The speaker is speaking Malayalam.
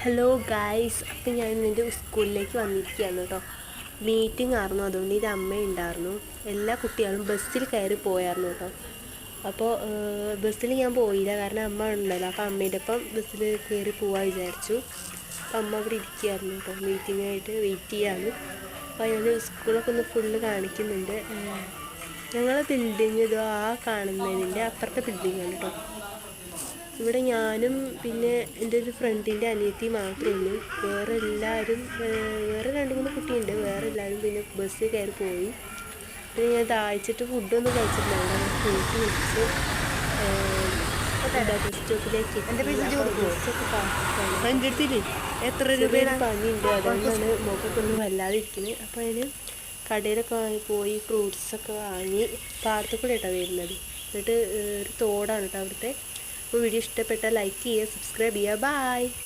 ഹലോ ഗായ്സ്, അപ്പം ഞാൻ എൻ്റെ സ്കൂളിലേക്ക് വന്നിരിക്കുകയാണ് കേട്ടോ. മീറ്റിംഗ് ആയിരുന്നു, അതുകൊണ്ട് എൻ്റെ അമ്മയുണ്ടായിരുന്നു. എല്ലാ കുട്ടികളും ബസ്സിൽ കയറി പോയായിരുന്നു കേട്ടോ. അപ്പോൾ ബസ്സിൽ ഞാൻ പോയില്ല, കാരണം അമ്മ ഉണ്ടല്ലോ. അപ്പോൾ അമ്മയുടെ ഒപ്പം ബസ്സിൽ കയറി പോകാൻ വിചാരിച്ചു. അപ്പം അമ്മ അവിടെ ഇരിക്കുകയായിരുന്നു കേട്ടോ, മീറ്റിങ്ങായിട്ട് വെയിറ്റ് ചെയ്യാനും. അപ്പോൾ ഞാൻ സ്കൂളൊക്കെ ഒന്ന് ഫുള്ള് കാണിക്കുന്നുണ്ട്. ഞങ്ങളെ ബിൽഡിങ് ഇതോ ആ കാണുന്നതിൻ്റെ അപ്പുറത്തെ ബിൽഡിങ്ങാണ് കേട്ടോ. ഇവിടെ ഞാനും പിന്നെ എൻ്റെ ഒരു ഫ്രണ്ടിൻ്റെ അനിയത്തി മാത്രമേ ഉള്ളൂ. വേറെ എല്ലാവരും വേറെ 2-3 കുട്ടിയുണ്ട്. വേറെ എല്ലാവരും പിന്നെ ബസ്സിൽ കയറി പോയി. പിന്നെ ഞാൻ ദാഹിച്ചിട്ട് ഫുഡൊന്നും കഴിച്ചിട്ടുണ്ടായിരുന്നു. ഫ്രൂട്ട് കുടിച്ച് ബസ് സ്റ്റോപ്പിലേക്ക് എത്ര രൂപയുടെ പനിയുണ്ട്, അതുകൊണ്ടാണ് മുഖമൊക്കെ ഒന്നും വല്ലാതെ ഇരിക്കുന്നത്. അപ്പോൾ അതിന് കടയിലൊക്കെ പോയി ഫ്രൂട്ട്സൊക്കെ വാങ്ങി പാടത്തു കൂടെ കേട്ടോ വരുന്നത്. എന്നിട്ട് ഒരു തോടാണ് കേട്ടോ അവിടുത്തെ. അപ്പോൾ വീഡിയോ ഇഷ്ടപ്പെട്ടാൽ ലൈക്ക് ചെയ്യുക, സബ്സ്ക്രൈബ് ചെയ്യുക. ബൈ.